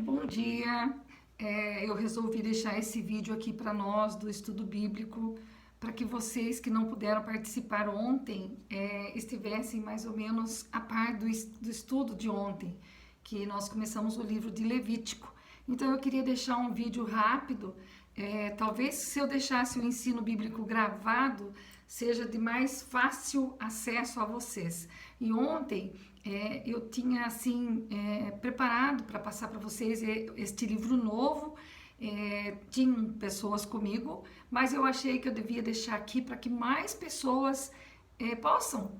Bom dia. Eu resolvi deixar esse vídeo aqui para nós do estudo bíblico, para que vocês que não puderam participar ontem estivessem mais ou menos a par do estudo de ontem, que nós começamos o livro de Levítico. Então eu queria deixar um vídeo rápido. Talvez se eu deixasse o ensino bíblico gravado, seja de mais fácil acesso a vocês. E ontem eu tinha assim preparado para passar para vocês este livro novo. Tinham pessoas comigo, mas eu achei que eu devia deixar aqui para que mais pessoas possam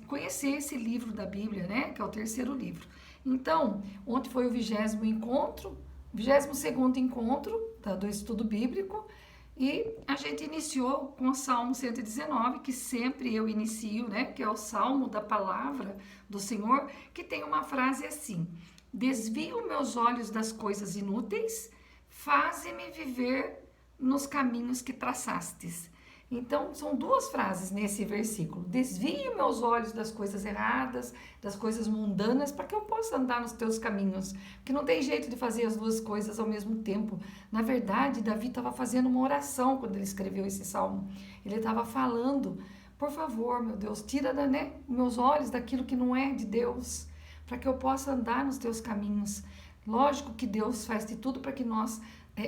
conhecer esse livro da Bíblia, né? Que é o terceiro livro. Então, ontem foi o 20º encontro, 22º encontro do estudo bíblico, e a gente iniciou com o Salmo 119, que sempre eu inicio, né? Que é o Salmo da Palavra do Senhor, que tem uma frase assim: desvio meus olhos das coisas inúteis, faze-me viver nos caminhos que traçastes. Então, são duas frases nesse versículo. Desvie meus olhos das coisas erradas, das coisas mundanas, para que eu possa andar nos teus caminhos. Porque não tem jeito de fazer as duas coisas ao mesmo tempo. Na verdade, Davi estava fazendo uma oração quando ele escreveu esse salmo. Ele estava falando: por favor, meu Deus, tira meus olhos daquilo que não é de Deus, para que eu possa andar nos teus caminhos. Lógico que Deus faz de tudo para que nós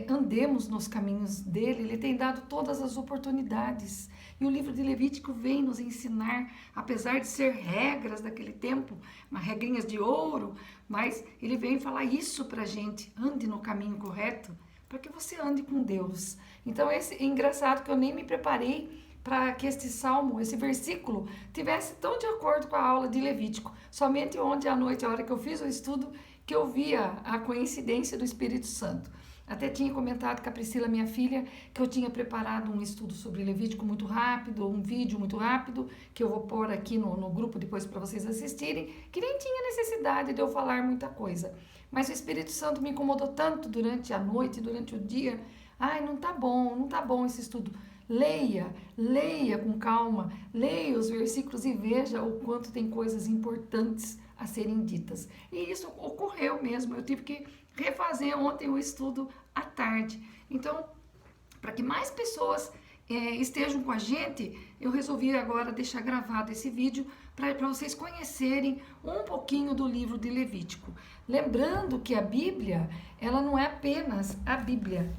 andemos nos caminhos dele. Ele tem dado todas as oportunidades. E o livro de Levítico vem nos ensinar, apesar de ser regras daquele tempo, regrinhas de ouro, mas ele vem falar isso pra gente: ande no caminho correto, para que você ande com Deus. Então é engraçado que eu nem me preparei para que este salmo, esse versículo, tivesse tão de acordo com a aula de Levítico. Somente ontem à noite, a hora que eu fiz o estudo, que eu via a coincidência do Espírito Santo. Até tinha comentado com a Priscila, minha filha, que eu tinha preparado um estudo sobre Levítico muito rápido, um vídeo muito rápido, que eu vou pôr aqui no grupo depois para vocês assistirem, que nem tinha necessidade de eu falar muita coisa. Mas o Espírito Santo me incomodou tanto durante a noite, durante o dia. Ai, não tá bom esse estudo. Leia com calma, leia os versículos e veja o quanto tem coisas importantes a serem ditas. E isso ocorreu mesmo, eu tive que refazer ontem o estudo à tarde. Então, para que mais pessoas estejam com a gente, eu resolvi agora deixar gravado esse vídeo para vocês conhecerem um pouquinho do livro de Levítico. Lembrando que a Bíblia, ela não é apenas a Bíblia.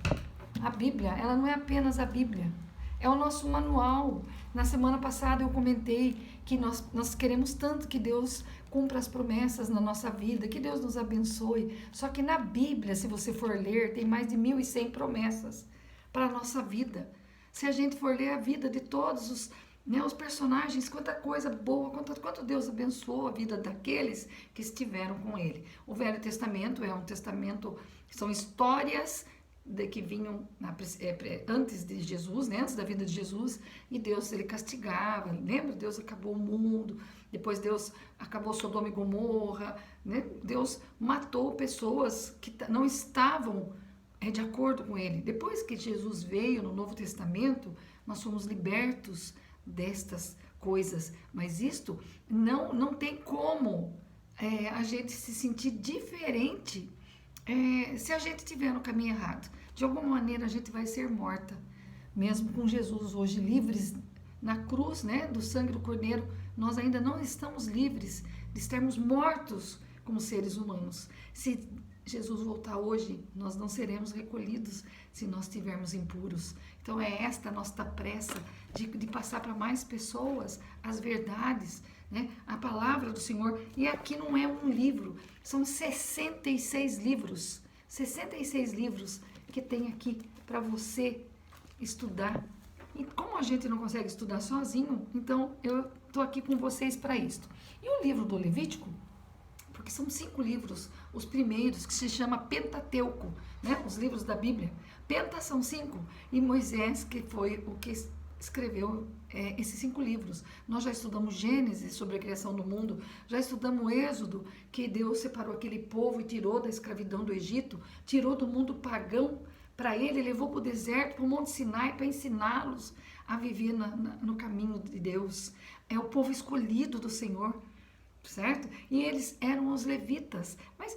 A Bíblia, ela não é apenas a Bíblia. É o nosso manual. Na semana passada eu comentei que nós queremos tanto que Deus cumpra as promessas na nossa vida, que Deus nos abençoe. Só que na Bíblia, se você for ler, tem mais de 1.100 promessas para a nossa vida. Se a gente for ler a vida de todos os personagens, quanta coisa boa, quanto Deus abençoou a vida daqueles que estiveram com Ele. O Velho Testamento é um testamento, são histórias que vinham antes de Jesus, né? Antes da vida de Jesus, e Deus, ele castigava, lembra? Deus acabou o mundo, depois Deus acabou Sodoma e Gomorra, né? Deus matou pessoas que não estavam de acordo com ele. Depois que Jesus veio no Novo Testamento, nós somos libertos destas coisas, mas isto não tem como a gente se sentir diferente se a gente estiver no caminho errado. De alguma maneira a gente vai ser morta. Mesmo com Jesus hoje livres na cruz, né, do sangue do Cordeiro, nós ainda não estamos livres de estarmos mortos como seres humanos. Se Jesus voltar hoje, nós não seremos recolhidos se nós estivermos impuros. Então é esta a nossa pressa de passar para mais pessoas as verdades, né? A palavra do Senhor. E aqui não é um livro, são 66 livros. 66 livros que tem aqui para você estudar. E como a gente não consegue estudar sozinho, então eu estou aqui com vocês para isso. E o livro do Levítico, porque são 5 livros, os primeiros, que se chama Pentateuco, né? Os livros da Bíblia. Penta são 5, e Moisés, que foi o que escreveu esses 5 livros. Nós já estudamos Gênesis, sobre a criação do mundo, já estudamos Êxodo, que Deus separou aquele povo e tirou da escravidão do Egito, tirou do mundo pagão para ele, levou para o deserto, para o Monte Sinai, para ensiná-los a viver no caminho de Deus. É o povo escolhido do Senhor, certo? E eles eram os levitas. Mas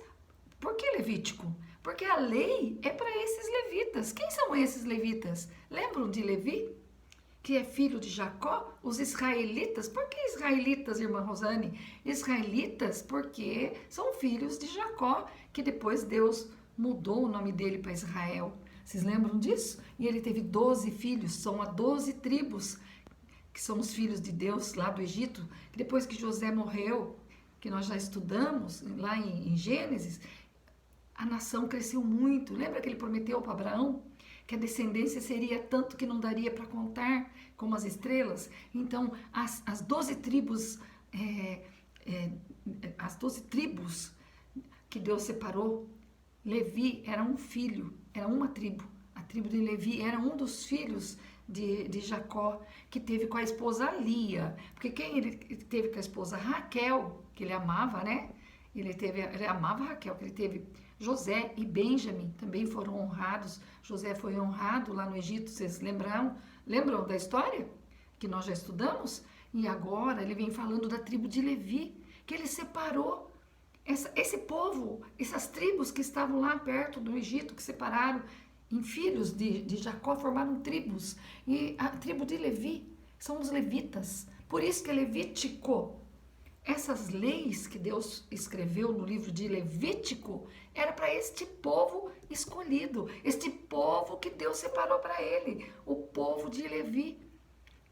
Por que Levítico? Porque a lei é para esses levitas. Quem são esses levitas? Lembram de Levi? Que é filho de Jacó? Os israelitas. Por que israelitas, irmã Rosane? Israelitas porque são filhos de Jacó, que depois Deus mudou o nome dele para Israel. Vocês lembram disso? E ele teve 12 filhos, são a 12 tribos, que são os filhos de Deus lá do Egito. Depois que José morreu, que nós já estudamos lá em Gênesis, a nação cresceu muito. Lembra que ele prometeu para Abraão que a descendência seria tanto que não daria para contar, como as estrelas? Então, as 12 tribos, as 12 tribos que Deus separou, Levi era um filho, era uma tribo. A tribo de Levi era um dos filhos de Jacó, que teve com a esposa Lia. Porque quem ele teve com a esposa? Raquel, que ele amava, né? Ele amava Raquel, que ele teve José e Benjamim, também foram honrados. José foi honrado lá no Egito, vocês lembram da história? Que nós já estudamos? E agora ele vem falando da tribo de Levi, que ele separou esse povo, essas tribos que estavam lá perto do Egito, que separaram em filhos de Jacó, formaram tribos. E a tribo de Levi são os levitas. Por isso que é Levítico. Essas leis que Deus escreveu no livro de Levítico era para este povo escolhido, este povo que Deus separou para ele, o povo de Levi,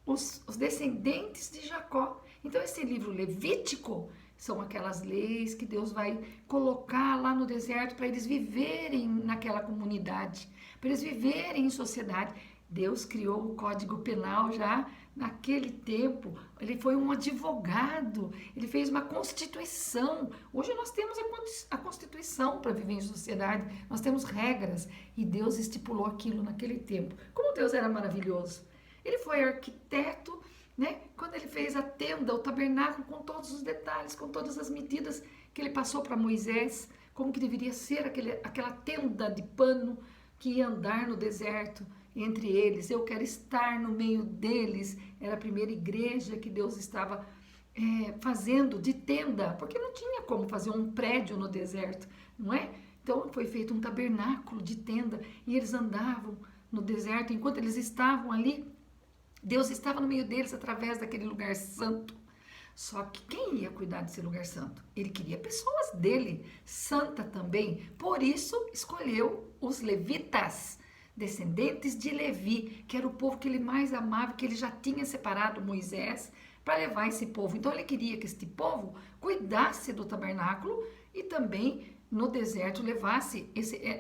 os descendentes de Jacó. Então esse livro Levítico são aquelas leis que Deus vai colocar lá no deserto para eles viverem naquela comunidade, para eles viverem em sociedade. Deus criou o Código Penal já naquele tempo. Ele foi um advogado, ele fez uma Constituição. Hoje nós temos a Constituição para viver em sociedade, nós temos regras, e Deus estipulou aquilo naquele tempo. Como Deus era maravilhoso! Ele foi arquiteto, né? Quando ele fez a tenda, o tabernáculo, com todos os detalhes, com todas as medidas que ele passou para Moisés, como que deveria ser aquela tenda de pano que ia andar no deserto entre eles. Eu quero estar no meio deles. Era a primeira igreja que Deus estava fazendo de tenda, porque não tinha como fazer um prédio no deserto, não é? Então foi feito um tabernáculo de tenda e eles andavam no deserto. Enquanto eles estavam ali, Deus estava no meio deles através daquele lugar santo. Só que quem ia cuidar desse lugar santo? Ele queria pessoas dele, santa também. Por isso escolheu os levitas, descendentes de Levi, que era o povo que ele mais amava, que ele já tinha separado Moisés para levar esse povo. Então ele queria que este povo cuidasse do tabernáculo e também no deserto levasse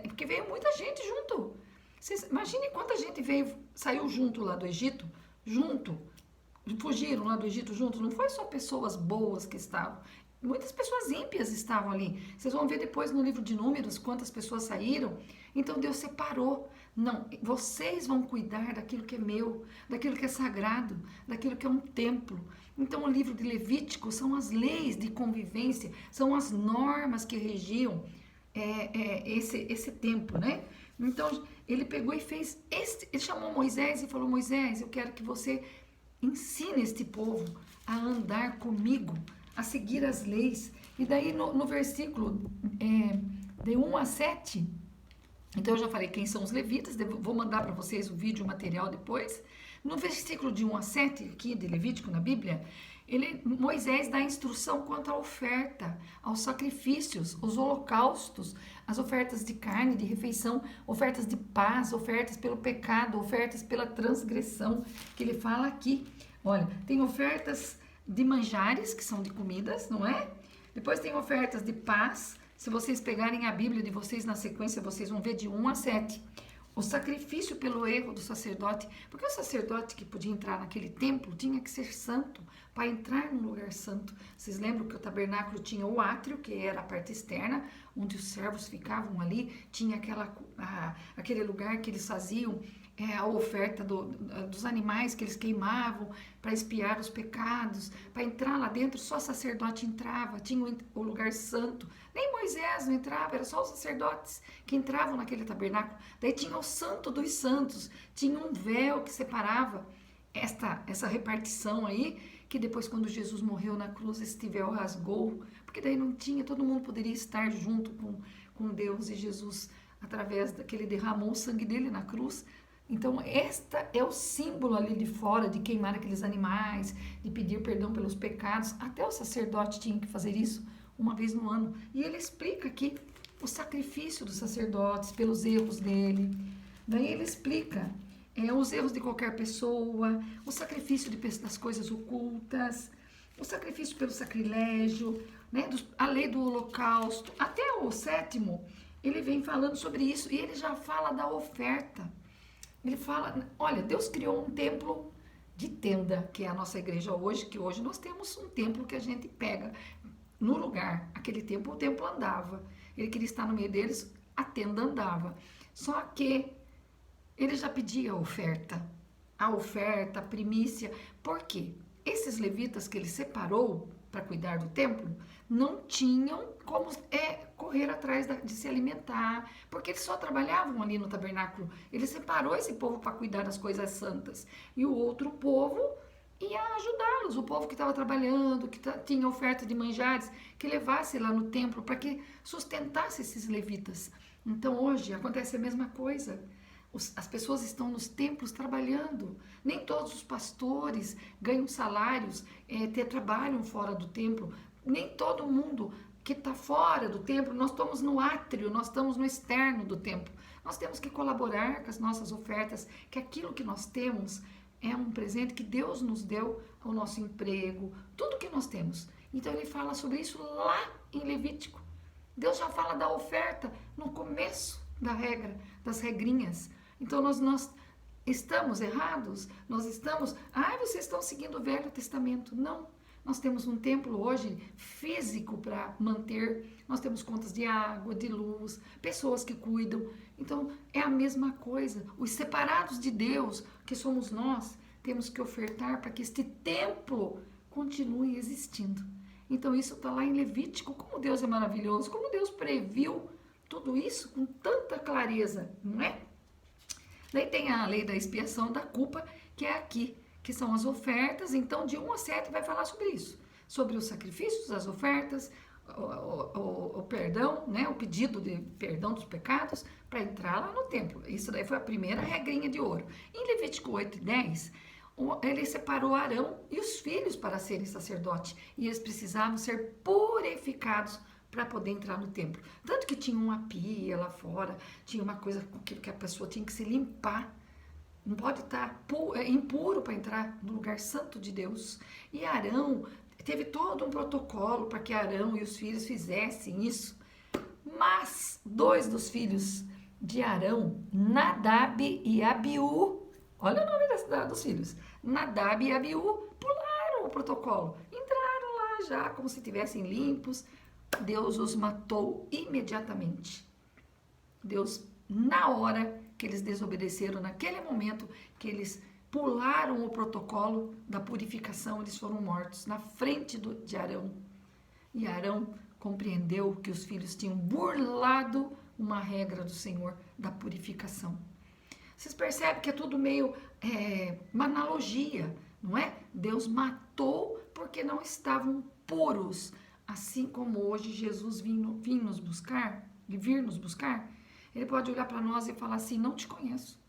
porque veio muita gente junto. Vocês imaginem quanta gente saiu junto lá do Egito, fugiram lá do Egito juntos. Não foi só pessoas boas que estavam, muitas pessoas ímpias estavam ali. Vocês vão ver depois no livro de Números quantas pessoas saíram. Então Deus separou. Não, vocês vão cuidar daquilo que é meu, daquilo que é sagrado, daquilo que é um templo. Então o livro de Levítico são as leis de convivência, são as normas que regiam esse tempo, né? Então ele pegou e fez ele chamou Moisés e falou: Moisés, eu quero que você ensine este povo a andar comigo, a seguir as leis. E daí no versículo de 1 a 7, então eu já falei quem são os levitas, vou mandar para vocês o vídeo, o material depois. No versículo de 1 a 7 aqui de Levítico na Bíblia, Moisés dá instrução quanto à oferta, aos sacrifícios, os holocaustos, as ofertas de carne, de refeição, ofertas de paz, ofertas pelo pecado, ofertas pela transgressão, que ele fala aqui. Olha, tem ofertas de manjares, que são de comidas, não é? Depois tem ofertas de paz. Se vocês pegarem a Bíblia de vocês na sequência, vocês vão ver de 1 a 7. O sacrifício pelo erro do sacerdote, porque o sacerdote que podia entrar naquele templo tinha que ser santo, para entrar no lugar santo. Vocês lembram que o tabernáculo tinha o átrio, que era a parte externa, onde os servos ficavam ali, tinha aquele lugar que eles faziam a oferta dos animais que eles queimavam para expiar os pecados. Para entrar lá dentro, só sacerdote entrava, tinha o lugar santo. Nem Moisés não entrava, era só os sacerdotes que entravam naquele tabernáculo. Daí tinha o santo dos santos, tinha um véu que separava essa repartição aí, que depois, quando Jesus morreu na cruz, esse véu rasgou, porque daí não tinha, todo mundo poderia estar junto com Deus e Jesus, através que ele derramou o sangue dele na cruz. Então, esta é o símbolo ali de fora, de queimar aqueles animais, de pedir perdão pelos pecados. Até o sacerdote tinha que fazer isso uma vez no ano. E ele explica aqui o sacrifício dos sacerdotes pelos erros dele. Daí ele explica os erros de qualquer pessoa, o sacrifício das coisas ocultas, o sacrifício pelo sacrilégio, né, a lei do holocausto. Até o 7º, ele vem falando sobre isso e ele já fala da oferta. Ele fala, olha, Deus criou um templo de tenda, que é a nossa igreja hoje, que hoje nós temos um templo que a gente pega no lugar. Aquele tempo, o templo andava. Ele queria estar no meio deles, a tenda andava. Só que ele já pedia a oferta, a primícia. Por quê? Esses levitas que ele separou para cuidar do templo, não tinham como correr atrás de se alimentar, porque eles só trabalhavam ali no tabernáculo. Ele separou esse povo para cuidar das coisas santas. E o outro povo ia ajudá-los, o povo que estava trabalhando, que tinha oferta de manjares, que levasse lá no templo para que sustentasse esses levitas. Então hoje acontece a mesma coisa. As pessoas estão nos templos trabalhando. Nem todos os pastores ganham salários, trabalham fora do templo. Nem todo mundo que está fora do templo, nós estamos no átrio, nós estamos no externo do templo. Nós temos que colaborar com as nossas ofertas, que aquilo que nós temos é um presente que Deus nos deu, o nosso emprego, tudo que nós temos. Então ele fala sobre isso lá em Levítico. Deus já fala da oferta no começo da regra, das regrinhas. Então nós estamos errados, vocês estão seguindo o Velho Testamento. Não, nós temos um templo hoje físico para manter, nós temos contas de água, de luz, pessoas que cuidam. Então é a mesma coisa, os separados de Deus, que somos nós, temos que ofertar para que este templo continue existindo. Então isso está lá em Levítico. Como Deus é maravilhoso, como Deus previu tudo isso com tanta clareza, não é? Daí tem a lei da expiação da culpa, que é aqui, que são as ofertas. Então, de 1 a 7 vai falar sobre isso, sobre os sacrifícios, as ofertas, o perdão, né, o pedido de perdão dos pecados para entrar lá no templo. Isso daí foi a primeira regrinha de ouro. Em Levítico 8 e 10, ele separou Arão e os filhos para serem sacerdotes, e eles precisavam ser purificados para poder entrar no templo. Tanto que tinha uma pia lá fora, tinha uma coisa que a pessoa tinha que se limpar. Não pode estar impuro para entrar no lugar santo de Deus. E Arão, teve todo um protocolo para que Arão e os filhos fizessem isso. Mas 2 dos filhos de Arão, Nadab e Abiú, olha o nome dos filhos, Nadab e Abiú, pularam o protocolo. Entraram lá já como se estivessem limpos. Deus os matou imediatamente. Deus, na hora que eles desobedeceram, naquele momento que eles pularam o protocolo da purificação, eles foram mortos na frente de Arão. E Arão compreendeu que os filhos tinham burlado uma regra do Senhor da purificação. Vocês percebem que é tudo meio uma analogia, não é? Deus matou porque não estavam puros. Assim como hoje Jesus vir nos buscar, ele pode olhar para nós e falar assim, não te conheço.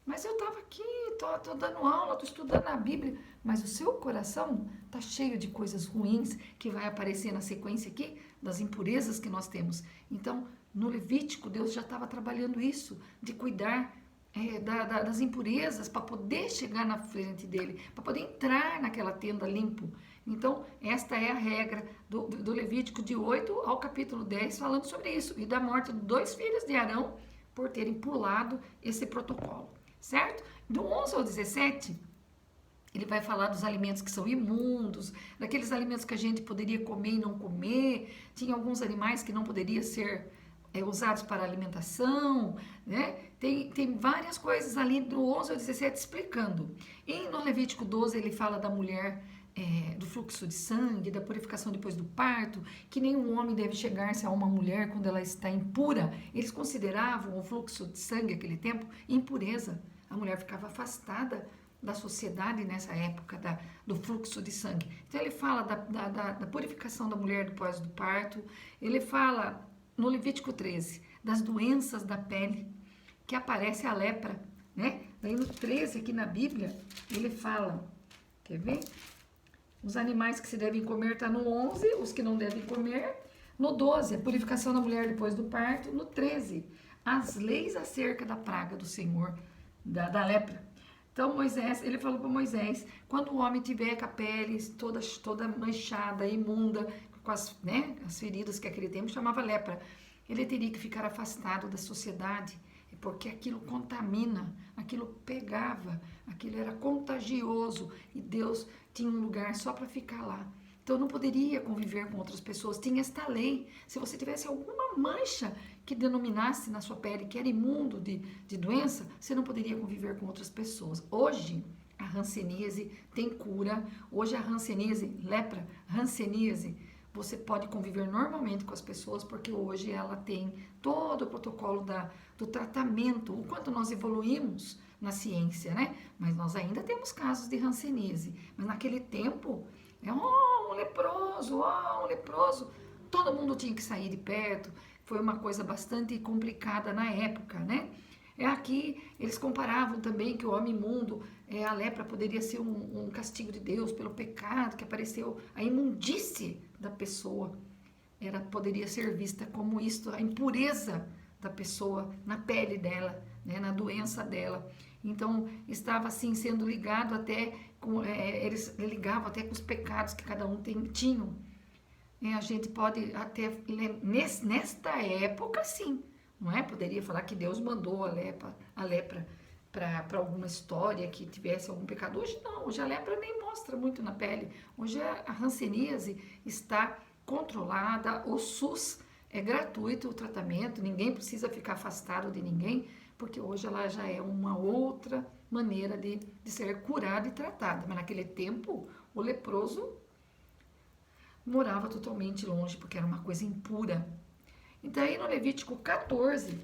Mas eu estava aqui, estou dando aula, estou estudando a Bíblia, mas o seu coração está cheio de coisas ruins que vai aparecer na sequência aqui, das impurezas que nós temos. Então, no Levítico, Deus já estava trabalhando isso, de cuidar das impurezas para poder chegar na frente dele, para poder entrar naquela tenda limpo. Então, esta é a regra do Levítico de 8 ao capítulo 10, falando sobre isso, e da morte de 2 filhos de Arão por terem pulado esse protocolo, certo? Do 11 ao 17, ele vai falar dos alimentos que são imundos, daqueles alimentos que a gente poderia comer e não comer, tinha alguns animais que não poderiam ser usados para alimentação, né? Tem várias coisas ali do 11 ao 17 explicando. E no Levítico 12 ele fala da mulher, do fluxo de sangue, da purificação depois do parto, que nenhum homem deve chegar-se a uma mulher quando ela está impura. Eles consideravam o fluxo de sangue naquele tempo impureza. A mulher ficava afastada da sociedade nessa época, do fluxo de sangue. Então ele fala da purificação da mulher depois do parto, ele fala no Levítico 13, das doenças da pele, que aparece a lepra, né? Daí no 13, aqui na Bíblia, ele fala, quer ver? Os animais que se devem comer está no 11, os que não devem comer. No 12, a purificação da mulher depois do parto. No 13, as leis acerca da praga do Senhor, da lepra. Então Moisés, ele falou para Moisés, quando o homem tiver com a pele toda manchada, imunda, com as, né, as feridas que aquele tempo chamava lepra, ele teria que ficar afastado da sociedade, porque aquilo contamina, aquilo pegava, aquilo era contagioso e Deus tinha um lugar só para ficar lá. Então não poderia conviver com outras pessoas, tinha esta lei. Se você tivesse alguma mancha que denominasse na sua pele que era imundo de doença, você não poderia conviver com outras pessoas. Hoje a hanseníase tem cura, hoje a hanseníase, lepra, hanseníase, você pode conviver normalmente com as pessoas, porque hoje ela tem todo o protocolo do tratamento, o quanto nós evoluímos na ciência, né? Mas nós ainda temos casos de hanseníase. Mas naquele tempo, um leproso, um leproso. Todo mundo tinha que sair de perto. Foi uma coisa bastante complicada na época, né? Aqui eles comparavam também que o homem imundo, a lepra poderia ser um castigo de Deus pelo pecado que apareceu, a imundície da pessoa poderia ser vista como isto, a impureza da pessoa na pele dela, né, na doença dela. Então estava assim sendo ligado até com, eles ligavam até com os pecados que cada um tinham. A gente pode até nesta época sim, não é? Poderia falar que Deus mandou a lepra para alguma história que tivesse algum pecado. Hoje não, hoje a lepra nem mostra muito na pele. Hoje a hanseníase está controlada, o SUS é gratuito o tratamento, ninguém precisa ficar afastado de ninguém, porque hoje ela já é uma outra maneira de ser curada e tratada. Mas naquele tempo, o leproso morava totalmente longe, porque era uma coisa impura. Então aí no Levítico 14,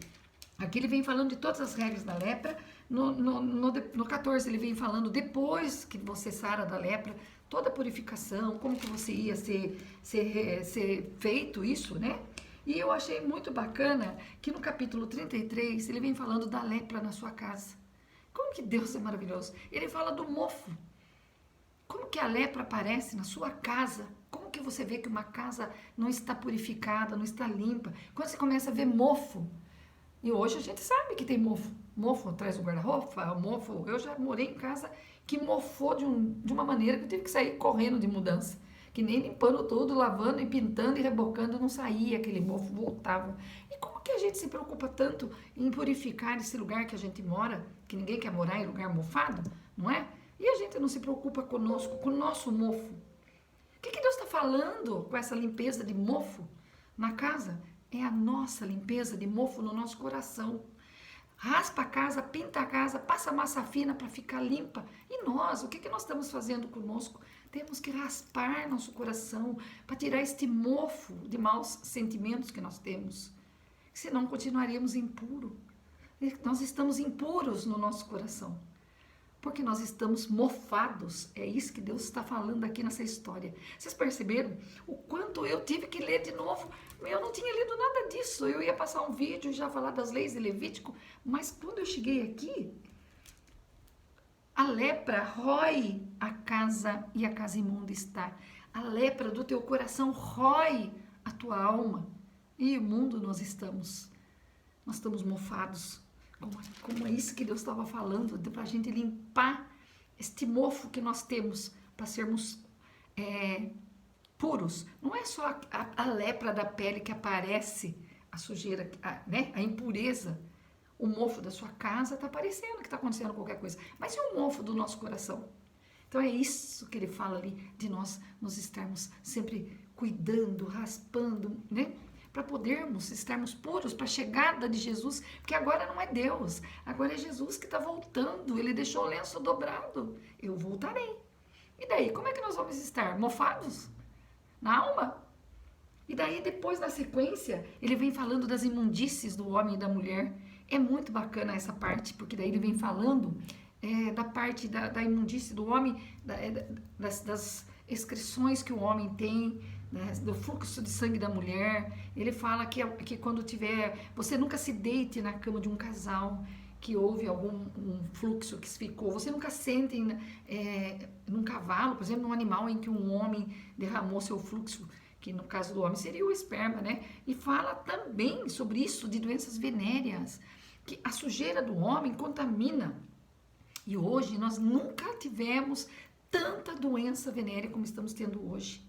aqui ele vem falando de todas as regras da lepra. No 14 ele vem falando depois que você sara da lepra, toda a purificação, como que você ia ser feito isso, né? E eu achei muito bacana que no capítulo 33 ele vem falando da lepra na sua casa. Como que Deus é maravilhoso. Ele fala do mofo. Como que a lepra aparece na sua casa? Como que você vê que uma casa não está purificada, não está limpa? Quando você começa a ver mofo. E hoje a gente sabe que tem mofo. Mofo atrás do guarda-roupa, mofo. Eu já morei em casa que mofou de uma maneira que eu tive que sair correndo de mudança. Que nem limpando tudo, lavando e pintando e rebocando, não saía aquele mofo, voltava. E como que a gente se preocupa tanto em purificar esse lugar que a gente mora, que ninguém quer morar em lugar mofado, não é? E a gente não se preocupa conosco, com o nosso mofo. O que Deus está falando com essa limpeza de mofo na casa? É a nossa limpeza de mofo no nosso coração. Raspa a casa, pinta a casa, passa massa fina para ficar limpa. E nós, o que nós estamos fazendo conosco? Temos que raspar nosso coração para tirar este mofo de maus sentimentos que nós temos. Senão continuaríamos impuros. Nós estamos impuros no nosso coração. Porque nós estamos mofados. É isso que Deus está falando aqui nessa história. Vocês perceberam o quanto eu tive que ler de novo? Eu não tinha lido nada disso. Eu ia passar um vídeo e já falar das leis de Levítico. Mas quando eu cheguei aqui, a lepra rói a casa e a casa imunda está. A lepra do teu coração rói a tua alma. E imundo nós estamos. Nós estamos mofados. Como é isso que Deus estava falando, para a gente limpar este mofo que nós temos, para sermos puros. Não é só a lepra da pele que aparece, a sujeira, né? A impureza. O mofo da sua casa está aparecendo, que está acontecendo qualquer coisa. Mas e o mofo do nosso coração? Então é isso que ele fala ali, de nós estarmos sempre cuidando, raspando, né? Para podermos estarmos puros para a chegada de Jesus, porque agora não é Deus, agora é Jesus que está voltando, ele deixou o lenço dobrado, eu voltarei. E daí, como é que nós vamos estar? Mofados? Na alma? E daí, depois, na sequência, ele vem falando das imundícies do homem e da mulher. É muito bacana essa parte, porque daí ele vem falando da parte da imundície do homem, das excreções que o homem tem, né, do fluxo de sangue da mulher. Ele fala que quando tiver, você nunca se deite na cama de um casal que houve algum um fluxo que se ficou. Você nunca sente num cavalo, por exemplo, num animal em que um homem derramou seu fluxo, que no caso do homem seria o esperma, né? E fala também sobre isso de doenças venéreas, que a sujeira do homem contamina. E hoje nós nunca tivemos tanta doença venérea como estamos tendo hoje.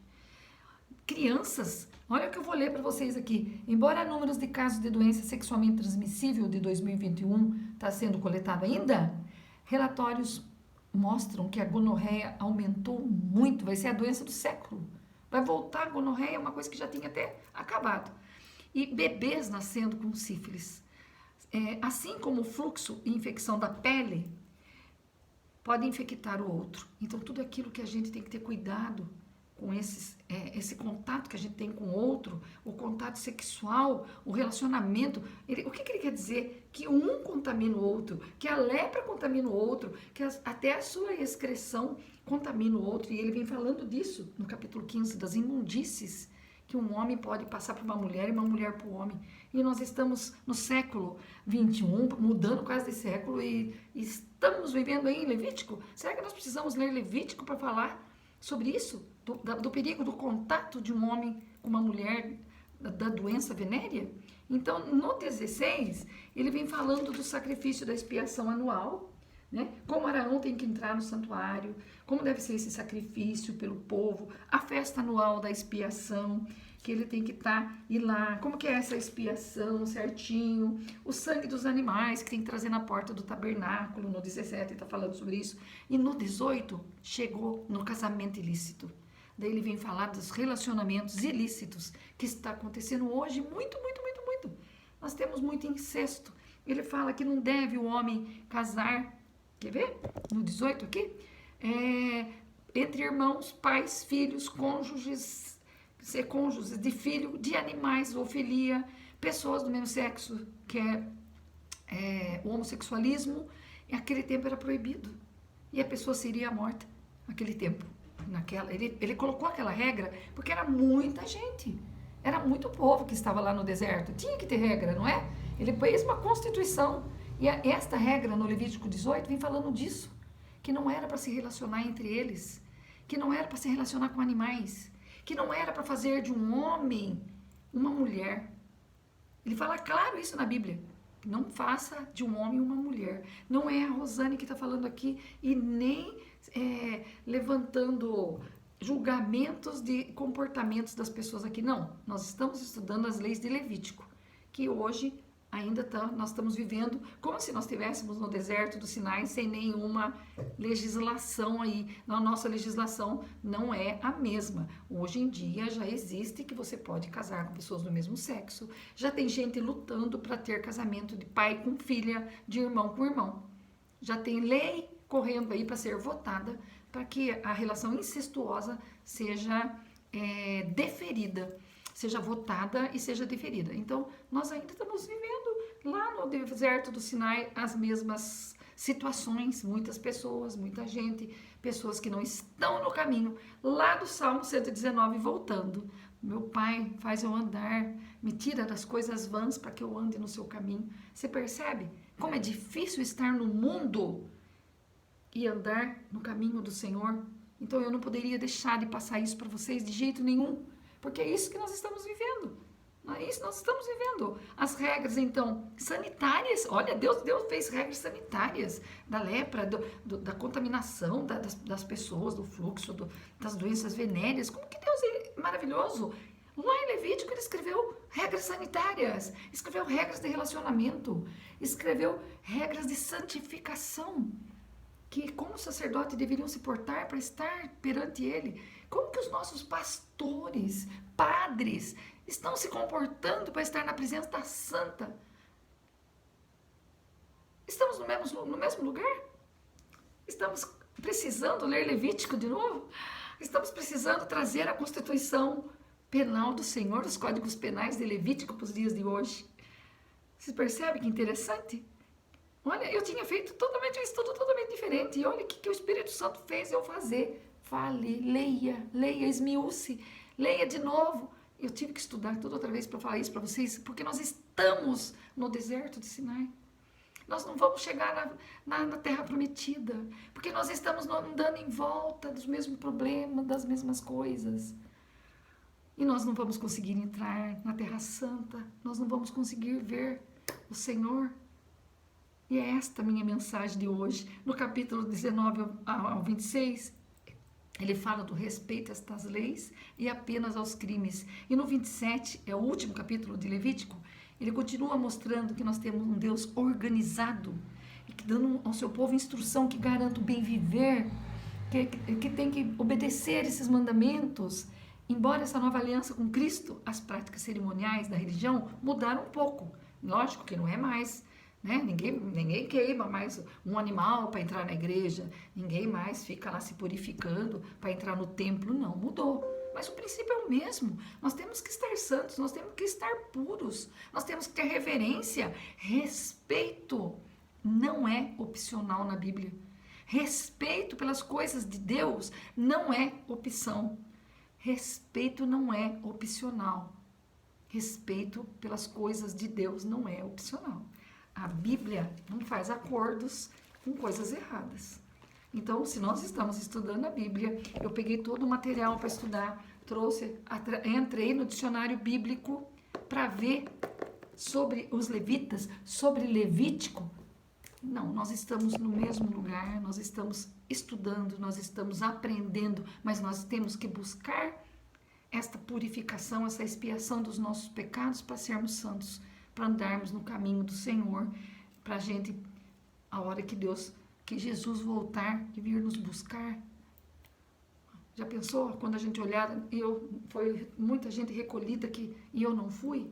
Crianças, olha o que eu vou ler para vocês aqui. Embora números de casos de doença sexualmente transmissível de 2021 está sendo coletado ainda, relatórios mostram que a gonorreia aumentou muito, vai ser a doença do século. Vai voltar a gonorreia, é uma coisa que já tinha até acabado. E bebês nascendo com sífilis. Assim como o fluxo e infecção da pele pode infectar o outro. Então, tudo aquilo que a gente tem que ter cuidado com esse contato que a gente tem com o outro, o contato sexual, o relacionamento. O que ele quer dizer? Que um contamina o outro, que a lepra contamina o outro, que até a sua excreção contamina o outro. E ele vem falando disso no capítulo 15, das imundícies que um homem pode passar para uma mulher e uma mulher para o homem. E nós estamos no século 21, mudando quase de século, e estamos vivendo aí em Levítico. Será que nós precisamos ler Levítico para falar sobre isso? Do perigo do contato de um homem com uma mulher, da doença venérea? Então, no 16, ele vem falando do sacrifício da expiação anual, né? Como Arão tem que entrar no santuário, como deve ser esse sacrifício pelo povo, a festa anual da expiação, que ele tem que ir lá, como que é essa expiação certinho, o sangue dos animais que tem que trazer na porta do tabernáculo. No 17 ele está falando sobre isso, e no 18 chegou no casamento ilícito. Daí ele vem falar dos relacionamentos ilícitos que está acontecendo hoje muito. Nós temos muito incesto. Ele fala que não deve o homem casar, quer ver? No 18 aqui, entre irmãos, pais, filhos, cônjuges, ser cônjuges de filho, de animais, zoofilia, pessoas do mesmo sexo, que é o homossexualismo. E aquele tempo era proibido. E a pessoa seria morta naquele tempo. Ele colocou aquela regra porque era muita gente. Era muito povo que estava lá no deserto. Tinha que ter regra, não é? Ele fez uma constituição. E esta regra no Levítico 18 vem falando disso. Que não era para se relacionar entre eles. Que não era para se relacionar com animais. Que não era para fazer de um homem uma mulher. Ele fala claro isso na Bíblia. Não faça de um homem uma mulher. Não é a Rosane que está falando aqui e nem levantando julgamentos de comportamentos das pessoas aqui. Não, nós estamos estudando as leis de Levítico, que hoje ainda nós estamos vivendo como se nós estivéssemos no deserto do Sinai sem nenhuma legislação aí. A nossa legislação não é a mesma. Hoje em dia já existe que você pode casar com pessoas do mesmo sexo. Já tem gente lutando para ter casamento de pai com filha, de irmão com irmão. Já tem lei correndo aí para ser votada para que a relação incestuosa seja deferida, seja votada e seja deferida. Então, nós ainda estamos vivendo lá no deserto do Sinai as mesmas situações, muitas pessoas, muita gente, pessoas que não estão no caminho, lá do Salmo 119 voltando. Meu Pai, faz eu andar, me tira das coisas vãs para que eu ande no seu caminho. Você percebe como é difícil estar no mundo e andar no caminho do Senhor? Então eu não poderia deixar de passar isso para vocês de jeito nenhum, porque é isso que nós estamos vivendo. Não é isso que nós estamos vivendo. As regras, então, sanitárias. Olha, Deus fez regras sanitárias da lepra, da contaminação das pessoas, do fluxo, das doenças venéreas. Como que Deus é maravilhoso? Lá em Levítico ele escreveu regras sanitárias, escreveu regras de relacionamento, escreveu regras de santificação, que como sacerdote deveriam se portar para estar perante ele. Como que os nossos pastores, padres, estão se comportando para estar na presença da Santa? Estamos no mesmo lugar? Estamos precisando ler Levítico de novo? Estamos precisando trazer a Constituição Penal do Senhor, os Códigos Penais de Levítico para os dias de hoje. Vocês percebem que interessante? Olha, eu tinha feito um estudo totalmente diferente. E olha o que o Espírito Santo fez eu fazer. Fale, leia, esmiúce. leia de novo. Eu tive que estudar tudo outra vez para falar isso para vocês, porque nós estamos no deserto de Sinai. Nós não vamos chegar na terra prometida, porque nós estamos andando em volta dos mesmos problemas, das mesmas coisas. E nós não vamos conseguir entrar na Terra Santa, nós não vamos conseguir ver o Senhor. E é esta a minha mensagem de hoje. No capítulo 19 ao 26, ele fala do respeito a estas leis e apenas aos crimes. E no 27, é o último capítulo de Levítico, ele continua mostrando que nós temos um Deus organizado e que dando ao seu povo instrução que garanta o bem viver, que tem que obedecer esses mandamentos. Embora essa nova aliança com Cristo, as práticas cerimoniais da religião mudaram um pouco. Lógico que não é mais, né? Ninguém queima mais um animal para entrar na igreja, ninguém mais fica lá se purificando para entrar no templo, não, mudou. Mas o princípio é o mesmo. Nós temos que estar santos, nós temos que estar puros, nós temos que ter reverência, respeito. Não é opcional na Bíblia. Respeito pelas coisas de Deus não é opção. Respeito não é opcional. Respeito pelas coisas de Deus não é opcional. A Bíblia não faz acordos com coisas erradas. Então, se nós estamos estudando a Bíblia, eu peguei todo o material para estudar, entrei no dicionário bíblico para ver sobre os levitas, sobre Levítico. Não, nós estamos no mesmo lugar, nós estamos estudando, nós estamos aprendendo, mas nós temos que buscar esta purificação, essa expiação dos nossos pecados para sermos santos, para andarmos no caminho do Senhor, para a gente, a hora que Jesus voltar e vir nos buscar. Já pensou quando a gente olhar, foi muita gente recolhida aqui e eu não fui?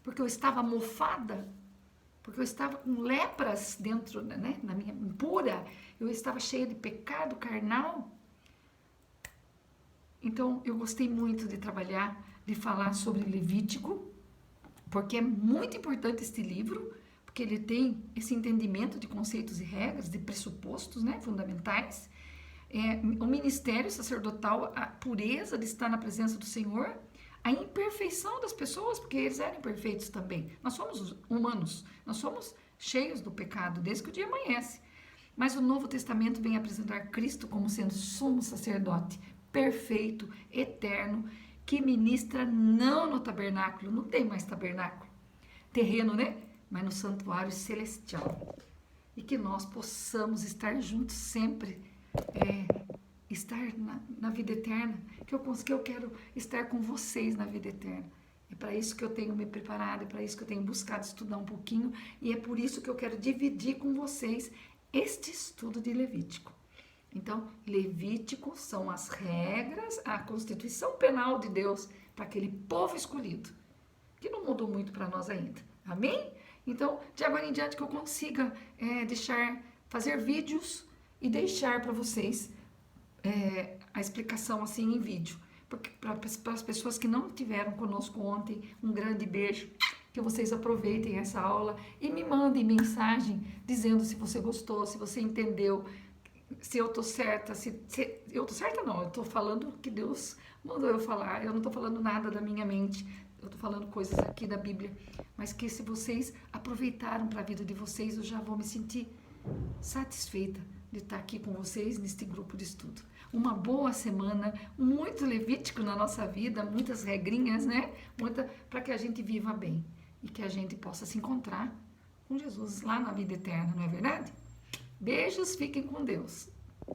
Porque eu estava mofada, porque eu estava com lepras dentro, né, na minha impura, eu estava cheia de pecado carnal. Então, eu gostei muito de trabalhar, de falar sobre Levítico, porque é muito importante este livro, porque ele tem esse entendimento de conceitos e regras, de pressupostos, né, fundamentais. O ministério sacerdotal, a pureza de estar na presença do Senhor, a imperfeição das pessoas, porque eles eram imperfeitos também. Nós somos humanos, nós somos cheios do pecado desde que o dia amanhece. Mas o Novo Testamento vem apresentar Cristo como sendo sumo sacerdote, perfeito, eterno, que ministra não no tabernáculo, não tem mais tabernáculo terreno, né? Mas no santuário celestial. E que nós possamos estar juntos sempre, estar na vida eterna, que eu quero estar com vocês na vida eterna. É para isso que eu tenho me preparado, é para isso que eu tenho buscado estudar um pouquinho, e é por isso que eu quero dividir com vocês este estudo de Levítico. Então, Levítico são as regras, a constituição penal de Deus para aquele povo escolhido, que não mudou muito para nós ainda. Amém? Então, de agora em diante que eu consiga fazer vídeos e deixar para vocês a explicação assim em vídeo. Porque para as pessoas que não estiveram conosco ontem, um grande beijo, que vocês aproveitem essa aula e me mandem mensagem dizendo se você gostou, se você entendeu, se eu tô certa, eu tô certa não, eu tô falando o que Deus mandou eu falar, eu não tô falando nada da minha mente, eu tô falando coisas aqui da Bíblia, mas que se vocês aproveitaram para a vida de vocês, eu já vou me sentir satisfeita de estar aqui com vocês neste grupo de estudo. Uma boa semana, muito Levítico na nossa vida, muitas regrinhas, né? Para que a gente viva bem e que a gente possa se encontrar com Jesus lá na vida eterna, não é verdade? Beijos, fiquem com Deus.